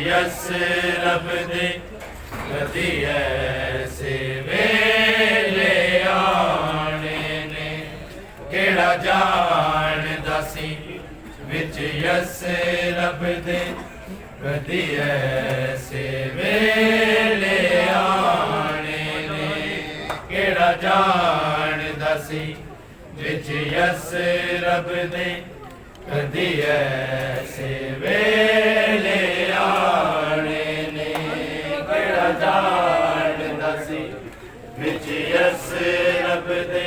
yes रब दे कदी ऐसे वेले आने ने केड़ा जानदा सी विच यस रब दे कदी ऐसे वेले आने ने केड़ा जानदा सी विच यस रब दे कदी ऐसे वेले आने ने केड़ा जानदा सी विच यस रब दे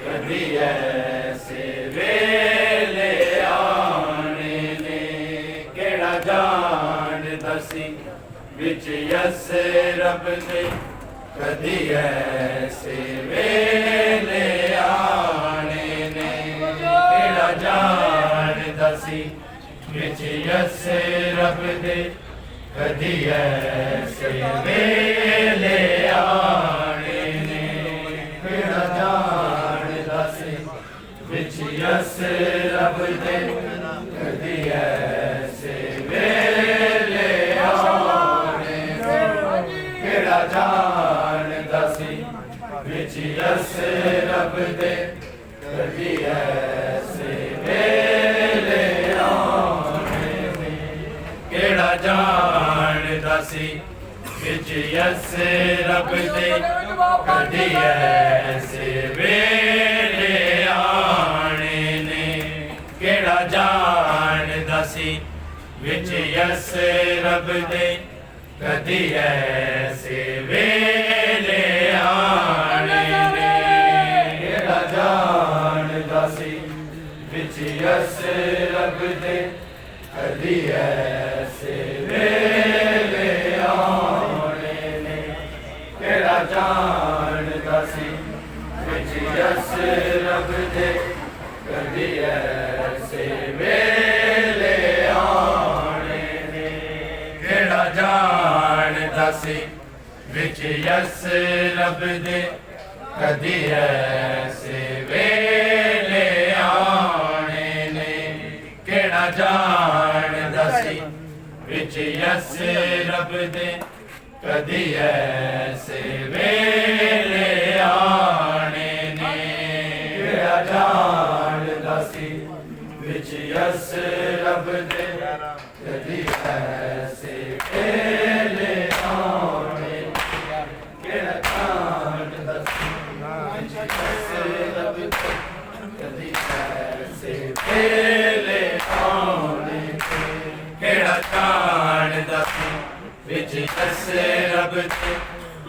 कदी ऐसे वेले आने ने केड़ा जानदा सी विच यस रब दे कदी ऐसे वेले आने ने केड़ा जानदा सी विच यस रब दे कदी ऐसे वेले आने ने केड़ा जानदा सी विच यस रब दे कदी ऐसे वेले आने ने केड़ा जानदा सी विच यस रब दे कदी ऐसे वेले आने ने केड़ा जानदा सी विच यस रब दे कदी ऐसे वेले आने ने केड़ा जानदा सी विच यस रब दे कदी ऐसे वेले आने ने केड़ा जानदा सी विच यस रब दे कदी ऐसे वेले आने ने केड़ा जानदा सी विच यस रब दे कदी ऐसे वेले आने ने केड़ा जानदा सी विच यस रब दे कदी ऐसे वेले आने ने केड़ा जानदा सी विच यस रब दे कदी ऐसे वेले आने ने केड़ा जानदा सी विच यस रब दे कदी ऐसे वेले आने केड़ा जानदा सी विच यस रब दे कदी ऐसे वेले आने केड़ा जानदा सी विच यस रब दे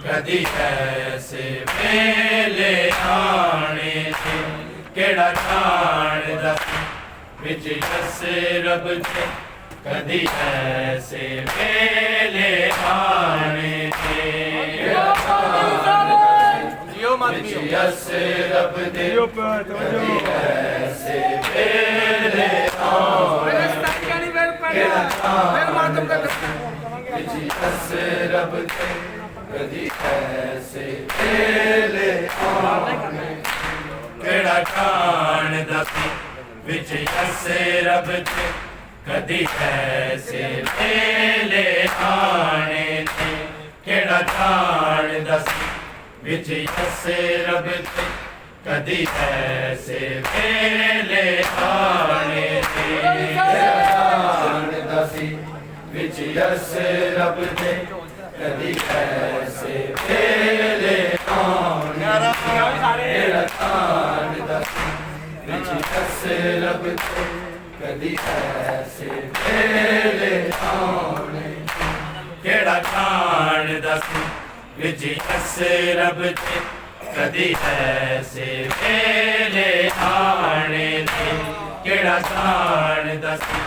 कदी ऐसे वेले आने केड़ा जानदा सी विच यस रब दे कदी ऐसे वेले आने विच यस रब दे कदी ऐसे वेले आने केड़ा जानदा सी विच यस रब दे कदी ऐसे वेले आने केड़ा जानदा सी विच यस रब दे कदी ऐसे वेले जान दस विच यसे रब ते कदी ऐसे वेले आने ते जान दसी विच यसे रब ते कदी ऐसे वेले आने मेरा जान दसी विच यसे रब ते कदी ऐसे वेले आने केड़ा जान दसी विच यसे रब ते कदी ऐसे वेले आने ते केड़ा जान दसी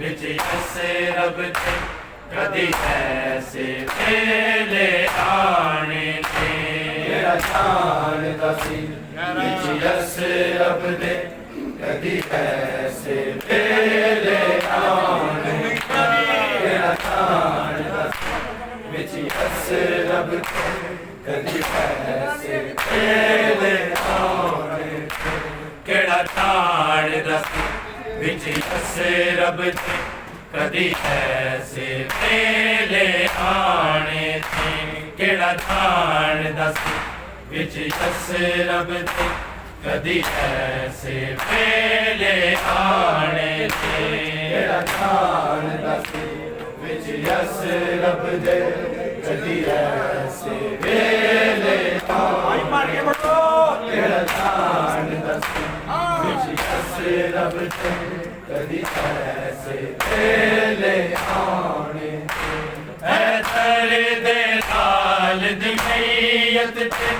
विच यसे रब ते कदी ऐसे वेले आने ते केड़ा जान दसी विच यसे रब ते कदी ऐसे वेले आने केड़ा जान दसी विच यसे रब ते कदी ऐसे वेले आने केड़ा जान दसी विच यसे रब ते कदी ऐसे वेले आने ते केड़ा जान दसी विच यसे रब ते कदी ऐसे वेले आने ते केड़ा जान दसी विच यसे रब ते कदी ऐसे वेले आने केड़ा जान दसी विच यसे रब ते कदी ऐसे वेले आने ऐ तेरे दे नाल दी मैयत ते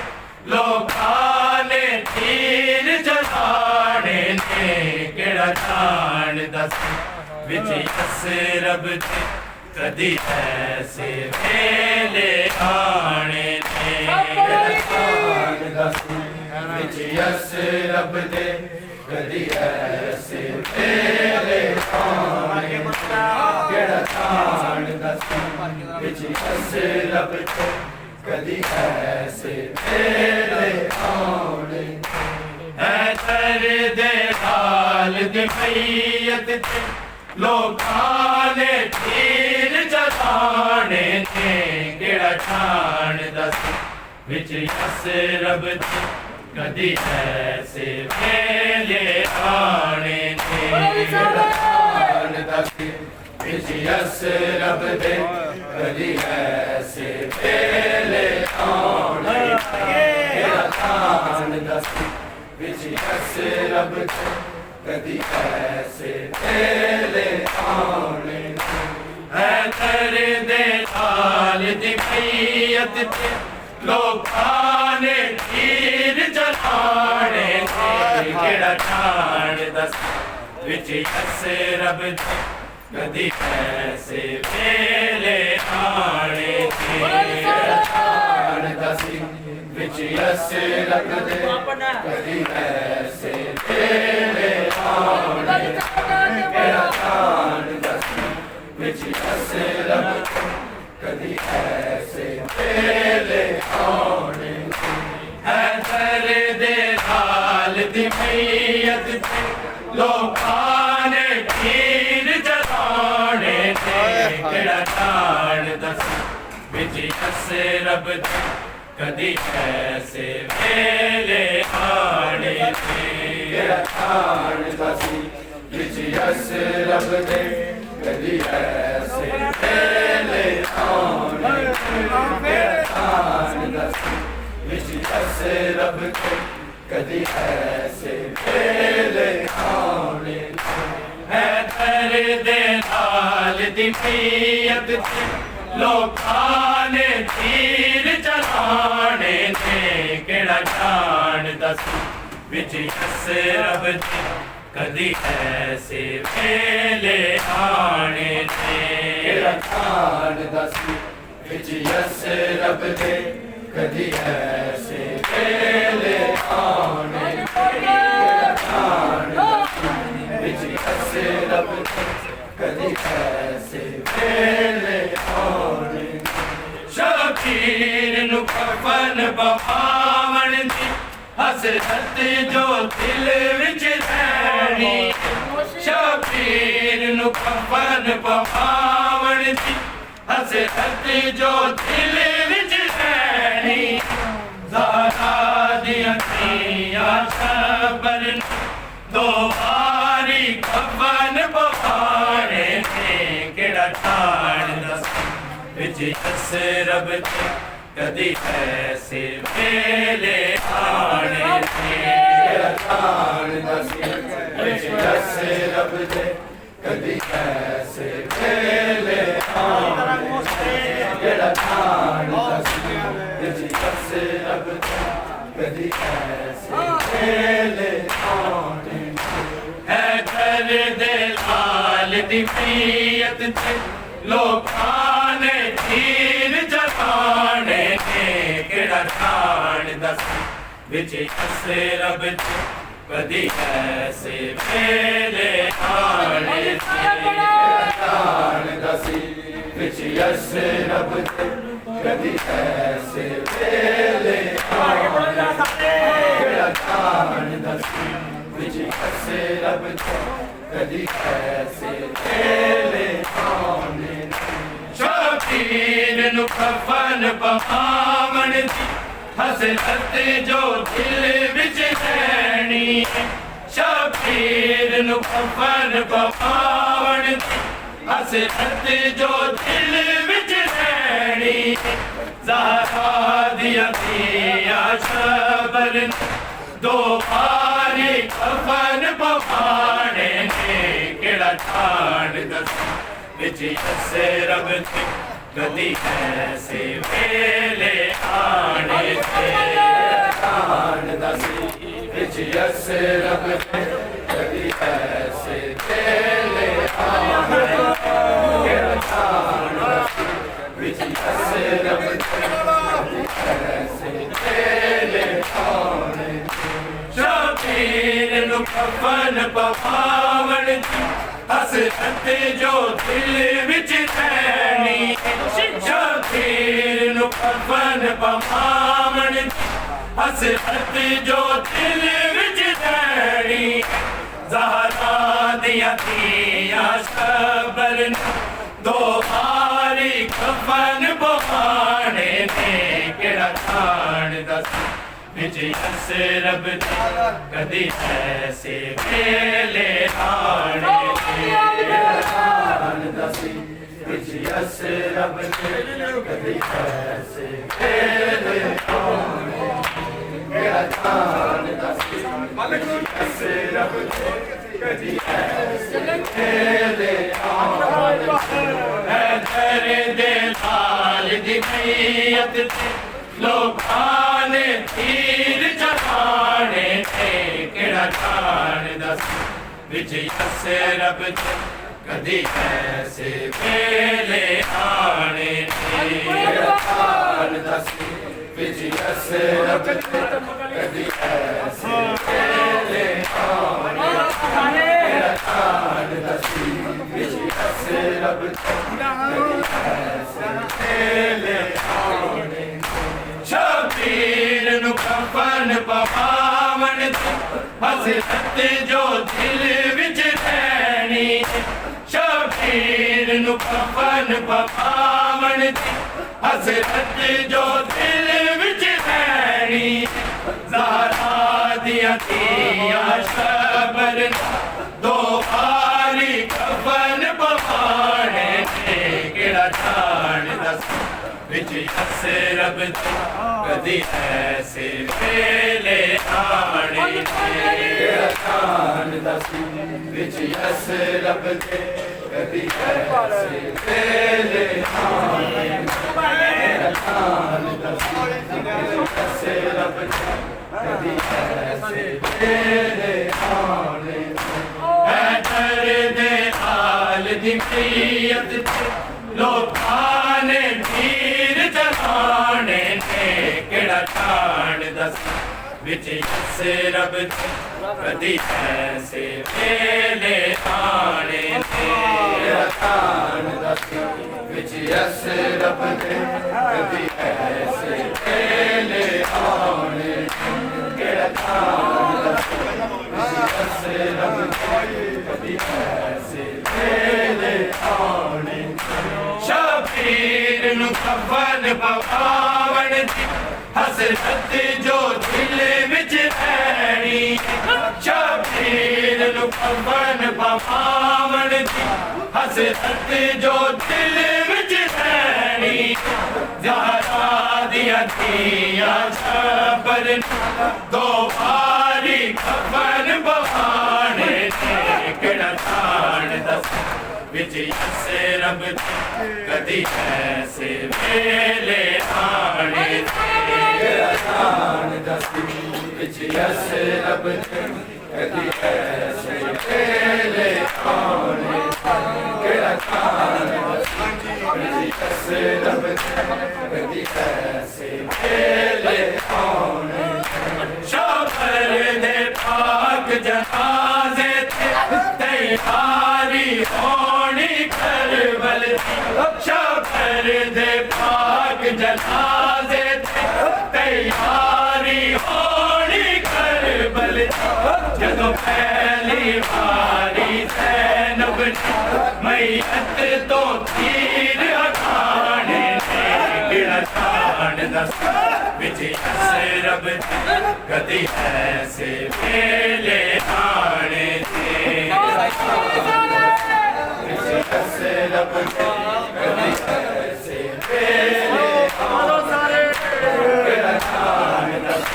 लोकां ने तीर जलाने ते केड़ा जान दसी विच यसे रब ते कदी ऐसे वेले आने ते केड़ा जान दसी विच यसे रब ते कदी ऐसे वेले आने केड़ा जान दसी विच यसे रब ते कदी ऐसे वेले आने ऐ तेरे दे नाल दी मैयत ते लोकां ने तीर जलाने ते केड़ा जान दसी विच यसे रब ते कदी ऐसे वेले आने ते केड़ा जान दसी विच यसे रब ते कदी ऐसे वेले आने केड़ा जान दसी विच यसे रब ते कदी ऐसे वेले आने ऐ तेरे दे नाल दी मैयत ते लोकां ने तीर जलाने ते केड़ा जान दसी विच यसे रब ते कदी ऐसे वेले आने ते केड़ा जान दसी विच यसे रब ते कदी ऐसे वेले आने केड़ा जान दसी विच यसे रब ते कदी ऐसे वेले आने ऐ तेरे दे नाल दी मैयत ते लोकां ने तीर जलाने ते केड़ा जान दसी विच यसे रब ते कदी ऐसे वेले आने ते केड़ा जान दसी विच यसे रब ते कदी ऐसे वेले आने केड़ा जान दसी विच यसे रब ते कदी ऐसे वेले आने ऐ तेरे दे नाल दी मैयत ते लोकां ने तीर जलाने ते केड़ा जान दसी विच यसे रब ते कदी ऐसे वेले आने ते केड़ा जान दसी विच यसे रब ते कदी ऐसे वेले आने केड़ा जान दसी विच यसे रब ते कदी ऐसे वेले आने शबीर नु कफन बहावण दी हसरत जो दिल विच रैनी शबीर नु कफन बहावण दी हसरत जो दिल विच रैणी ज़हरा दियां धीआं शबर दो बारी कफन पवाने ते केड़ा ठाण दस विच यसरब ते कदी ऐसे वेले आने ते केड़ा ठाण दस विच यसरब ते कदी ऐसे वेले आने ते केड़ा ठाण दस विच यसरब ते कदी ऐसे वेले आने है घर दे लाल दी प्रियत ते लोकां ने तीर जलाने ते केड़ा ठाण दस विच यसरब ते कदी ऐसे वेले आने ते ठाण दस विच यसरब ते कदी ऐसे वेले आने केड़ा ठाण दस विच यसरब ते कदी ऐसे वेले आने शबीर नु कफन पवावण दी हसरत जो दिल विच रैणी शबीर नु कफन पवावण दी हसरत जो दिल विच रैणी ज़हरा दियां धीआं शबर दो बारी कफन पवाने ते केड़ा ठाण दस विच यसरब ते कदी ऐसे वेले आने ते ठाण दस विच यसरब ते कदी ऐसे वेले आने केड़ा ठाण दस विच यसरब ते कदी ऐसे वेले आने शबीर नु कफन पवावण दी हसरत जो दिल विच रैणी शबीर नु कफन पवावण दी हसरत जो दिल विच रैणी ज़हरा दियां धीआं शबर दो बारी कफन पवाने ते केड़ा ठाण दस विच यसरब ते कदी ऐसे वेले आने ते केड़ा ठाण दस विच यसरब ते कदी ऐसे वेले आने केड़ा ठाण दस विच यसरब ते कदी ऐसे वेले आने है घर दे लाल दी प्रियत ते लोकां ने तीर जलाने ते केड़ा ठाण दस विच यसरब ते कदी ऐसे वेले आने ते केड़ा ठाण दस विच यसरब ते कदी ऐसे वेले आने केड़ा ठाण दस विच यसरब ते कदी ऐसे वेले आने शबीर नु कफन पवावण दी हसरत जो दिल विच रैणी शबीर नु कफन पवावण दी हसरत जो दिल विच रैणी ज़हरा दियां धीआं शबर दो बारी कफन पवाने ते केड़ा ठाण दस विच यसरब ते कदी ऐसे वेले आने ते केड़ा ठाण दस विच यसरब ते कदी ऐसे वेले आने केड़ा ठाण दस विच यसरब ते कदी ऐसे वेले आने है घर दे हाल दी प्रियत ते लोकां ने तीर जलाने ते केड़ा ठाण दस विच यसरब ते कदी ऐसे वेले आने ते केड़ा ठाण दस विच यसरब ते कदी ऐसे वेले आने केड़ा ठाण दस विच यसरब ते कदी ऐसे वेले आने शबीर नु कफन पवावण दी हसरत जो दिल विच रहनी शबीर नू कफन पवावण दी हसरत जो दिल विच रहनी ज़हरा दिया दिया शबर दो बारी कफन पवाने केड़ा ताण दस विच यसे रब कदी ऐसे वेले आने केड़ा ताण दस विच यसे रब कदी ऐसे वेले आने केड़ा ताण दस विच यसे रब कदी ऐसे वेले आने शबर दे पाक जनाजे थे तैयारी होनी करबल शबर दे पाक जनाजे थे तैयारी होनी करबल जदों पहली बारी ज़ैनब ने मैयत तो तीर हटाने केड़ा ताण दस विच यसे रब कदी ऐसे वेले आने विच यसे रब कदी ऐसे वेले आने केड़ा ताण दस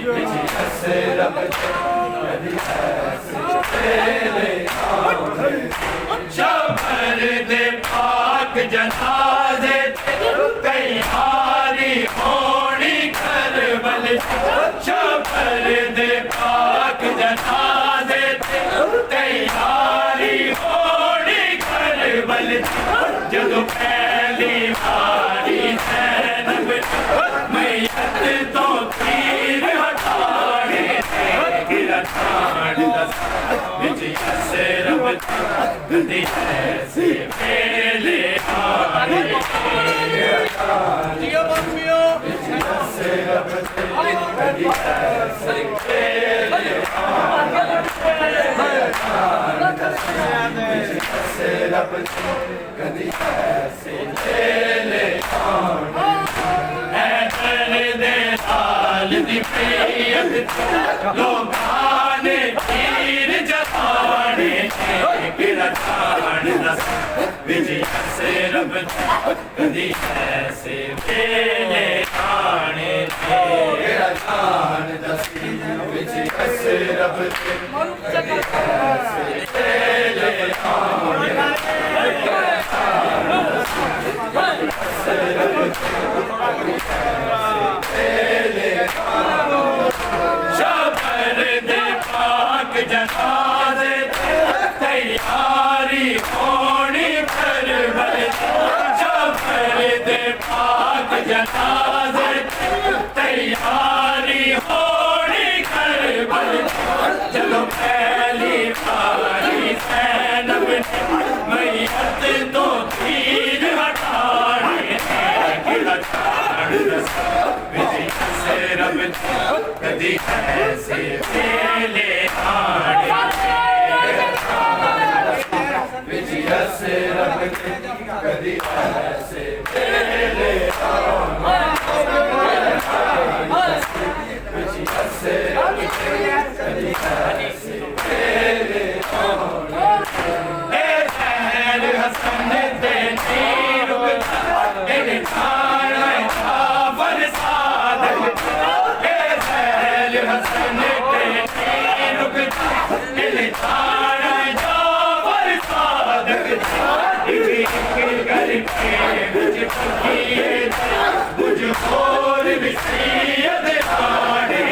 विच यसे रब कदी ऐसे वेले आने शबर दे पाक जनाजे तैयारी होनी करबल शबर दे पाक जनाजे तैयारी होनी करबल जदों पहली बारी ज़ैनब मैयत तो तीर हटाने केड़ा ताण दस विच यसे रब कदी ऐसे वेले आने जियो बम्बियो विच यसे रब कदी ऐसे वेले आने विच यसे रब कदी ऐसे वेले आने ऐ दे लाल दी प्रियत लोकां ने तीर जताने केड़ा ताण दस विच यसे रब कदी ऐसे वेले आने केड़ा ताण दस विच यसे रब कदी ऐसे वेले आने शबर दे पाक जनाजे तैयारी होनी करबल शबर दे पाक जनाजे तैयारी होनी करबल जदों पहली बारी ज़ैनब ने मैयत तो तीर हटाने केड़ा ताण दस विच यसे रब कदी ऐसे वेले आने विच यसे रब कदी ऐसे वेले आने विच यसे रब कदी ऐसे वेले आने ए ज़ैन हसन दे तीर इन थाना जाफर सादक ए ज़ैन हसन दे तीर इन थाना जाफर सादक करके मुझ और विसीयत आने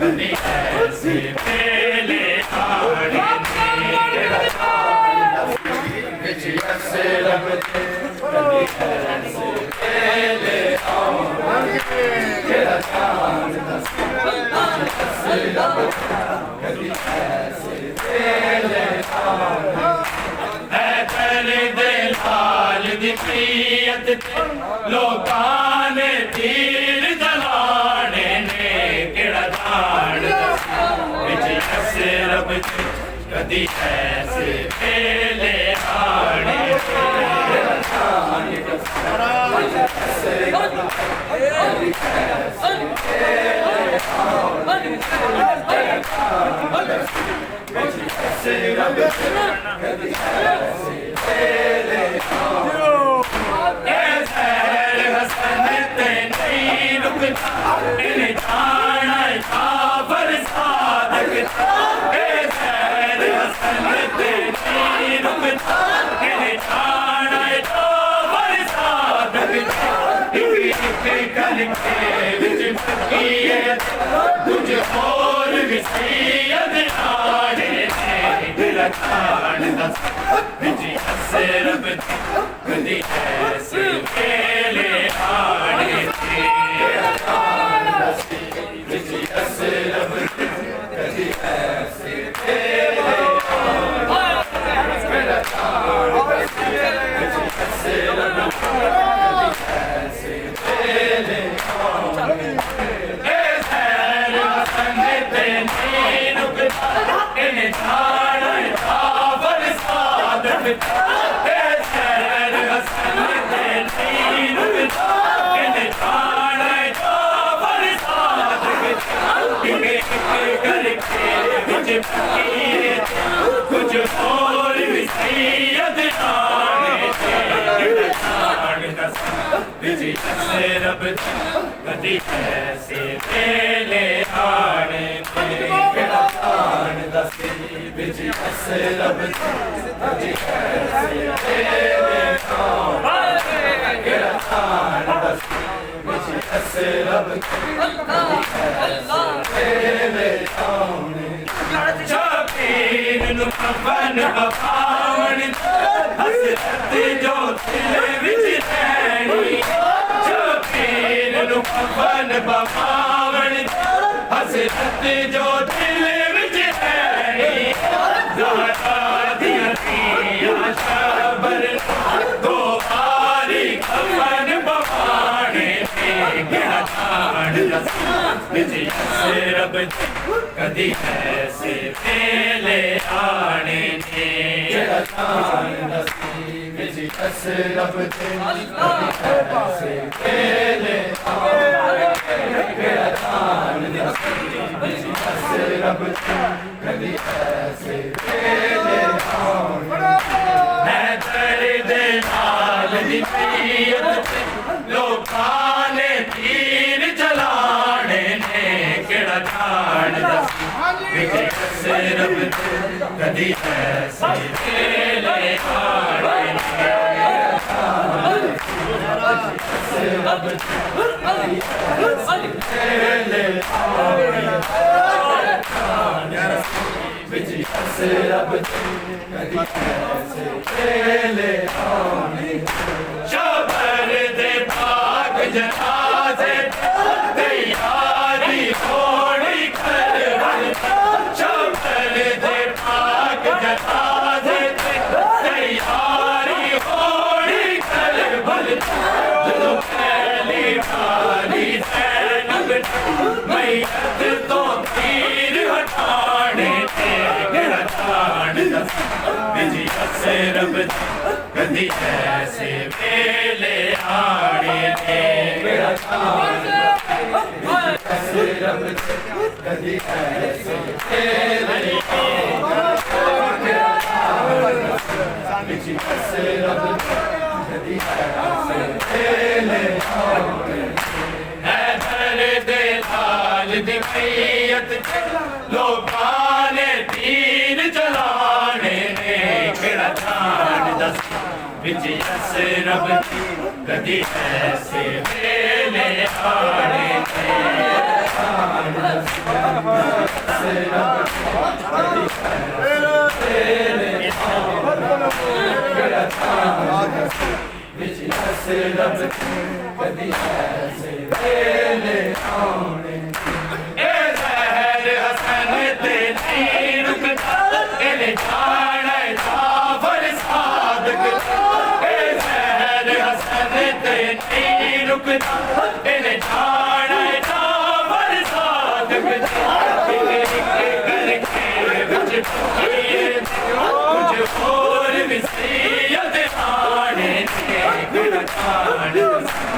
कदी ऐसे वेले आने विच यसे रब कदी ऐसे वेले आने केड़ा ताण दस विच यसे रब कदी ऐसे वेले आने ऐ दे लाल दी प्रियत लोकां ने तीर जलाने केड़ा ताण दस विच यसे रब कदी ऐसे वेले आने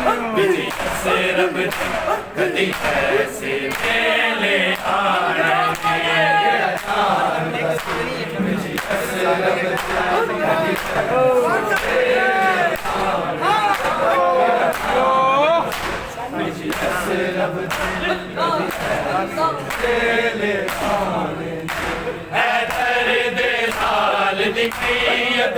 और रब दे कदी ऐसे मेले आने बिच यस रब दे कदी रब मेले आने दे साल दिखियत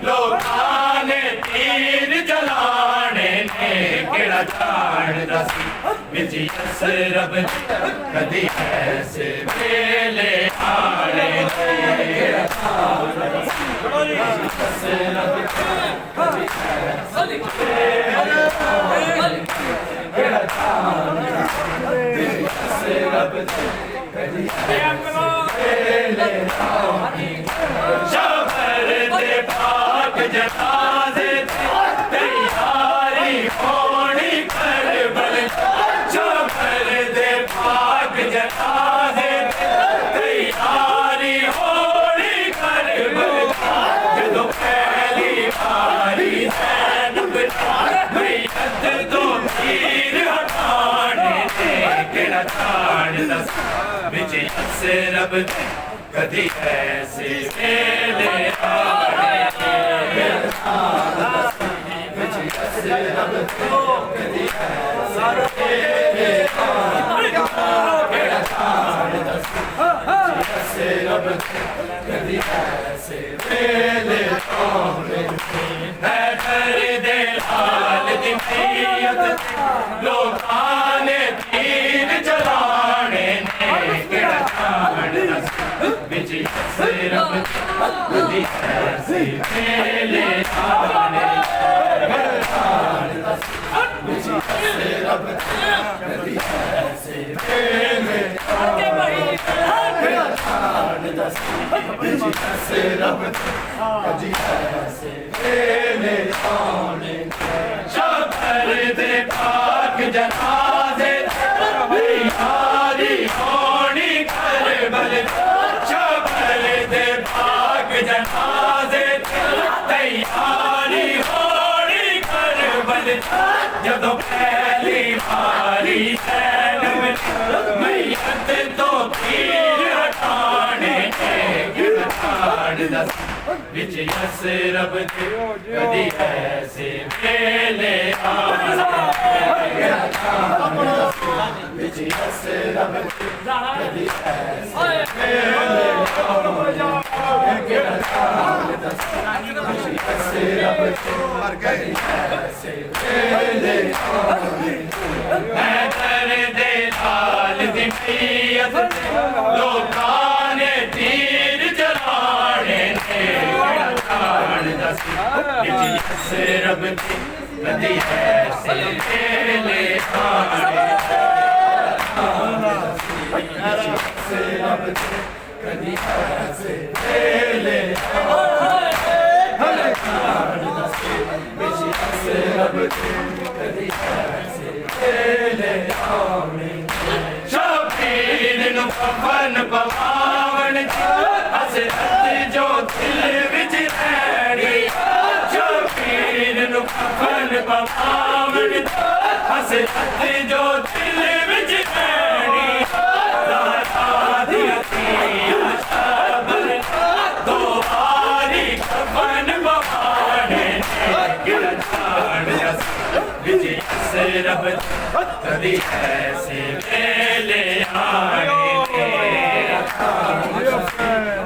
लोकां ने तीर जलाने ने केड़ा जान दसी बिच यस रब दे कदी ऐसे मेले आने केड़ा जान दसी यस रब दे कदी ऐसे मेले आने केड़ा जान दसी यस रब दे कदी मेले आने शबर दे पाक जनाजे तैयारी होनी करबल शबर दे पाक जनाजे तैयारी होनी करबल जदों पहली बारी ज़ैनब मैयत तो तीर हटाने ने केड़ा जान दस बिच यस रब दे कदी ऐसे मेले आने बिच यस रब दे कदी ऐसे मेले आने केड़ा जान दस यस रब दे कदी ऐसे मेले आने हैदर दे लाल दी मैयत लोकां ने तीर जलाने ने केड़ा जान दस बिच यस रब दे कदी ऐसे मेले आने जान दस बिच यस रब दे कदी ऐसे मेले आने जान दस बिच यस रब दे कदी ऐसे मेले आने शबर दे पाक जनाजे तैयारी होनी करबल शबर दे पाक जनाजे तैयारी होनी करबल जदों पहली बारी ज़ैनब मैयत तो तीर हटाने ने केड़ा जान दस बिच यस रब दे कदी ऐसे मेले आने केड़ा जान दस बिच यस रब दे कदी ऐसे मेले आने केड़ा जान दस बिच यस रब दे कदी ऐसे मेले आने हैदर दे लाल दी मैयत लोकां ने तीर जलाने ने केड़ा जान दस बिच यस रब दे कदी ऐसे मेले आने बिच यस रब दे कदी ऐसे मेले आने जान दस बिच यस रब दे कदी ऐसे मेले आने शबीर नु कफन पवावन हसरत जो दिल विच रैणी शबीर नु कफन पवावन हसरत जो दिल विच रैणी ज़हरा दी अखियां शबर दो बारी कफन पवाने केड़ा जान दस बिच यस रब दे कदी ऐसे मेले आने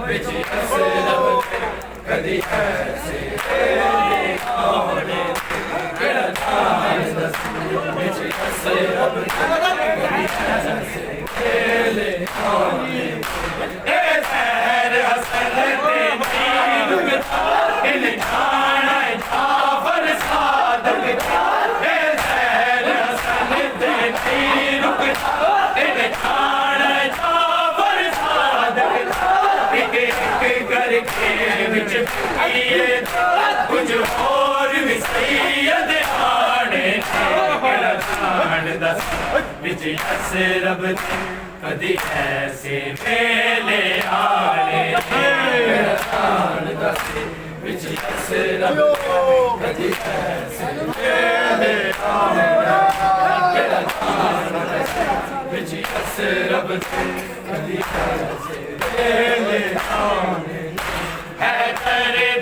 बिच यस रब दे कदी ऐसे मेले आने केड़ा जान दस बिच यस रब दे कदी ऐसे मेले आने ए ज़हर हसन दे दीन इन जाना जाफर सादक ए ज़हर हसन दे दीन इन जाना जाफर सादक एक एक करके विच पिए कुछ और भी सैयद आने केड़ा जान दस बिच यस रब दे कदी ऐसे मेले आने केड़ा जान दस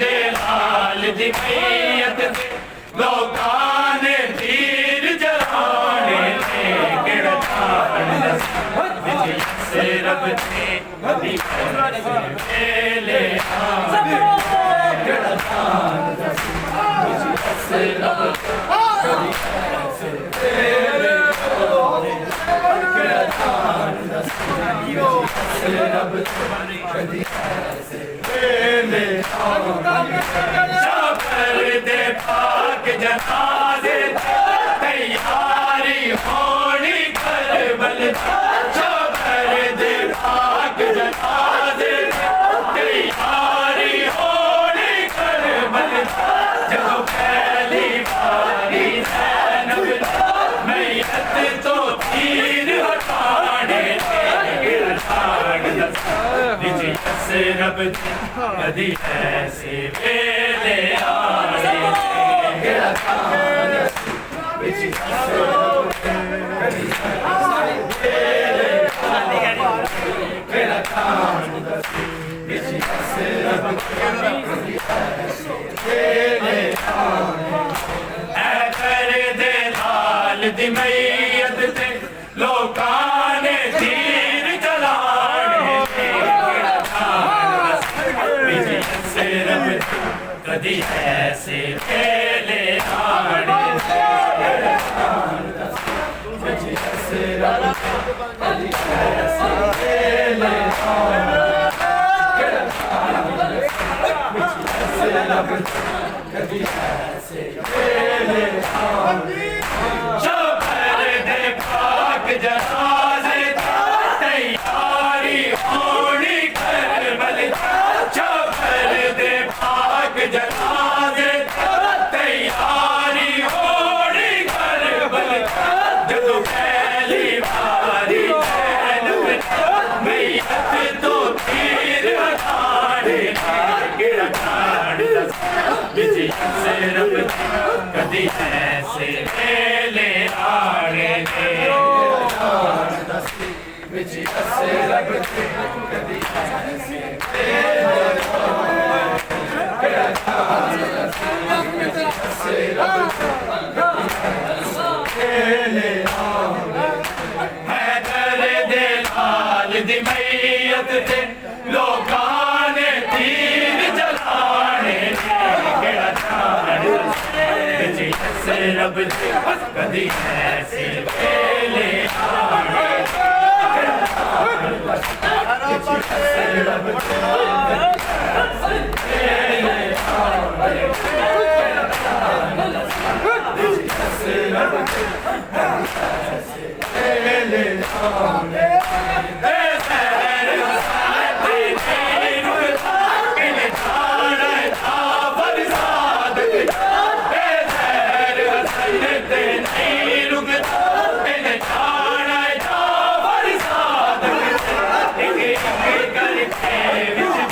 दे लाल दी मैयत ते लोकां ने तीर जलाने ने किड़ा तान विजय से रब ने कदी ले किड़ा तान विजय से रब कदी ले किड़ा तान से रब कदी जाफर दे पाक जनाजे तैयारी होनी करबल जाफर दे पाक जनाजे तैयारी होनी करबल जब पहली बारी ज़ैनब मैयत तो तीर हटाने विजय से रब कदी ऐसे वेले आने किड़ा तान विजय से रब कदी ऐसे वेले आने किड़ा तान विजय से रब कदी ऐसे वेले आने ऐ कर दे लाल दी मैयत ते लोकां ने तीर चलाने विजय से रब कदी ऐसे वेले आने विजय से रब कदी ऐसे वेले आने विजय से रब कदी ऐसे वेले आने जाफर दे पाक जनाजे तैयारी होनी करबल जाफर दे पाक जनाजे तैयारी होनी करबल जदों पहली बारी ज़ैनब मैयत तो तीर हटाने किड़ा तान विजय से रब कदी ऐसे वेले आने विजय से रब कदी ऐसे वेले किड़ा तान विजय से रब वेले हैदर दे लाल दी मैयत ते लोकां ने तीर जलाने किड़ा तान विजय से रब कदी ऐसे वेले आने विजय से रब वेले आने विजय से रब वेले आने करके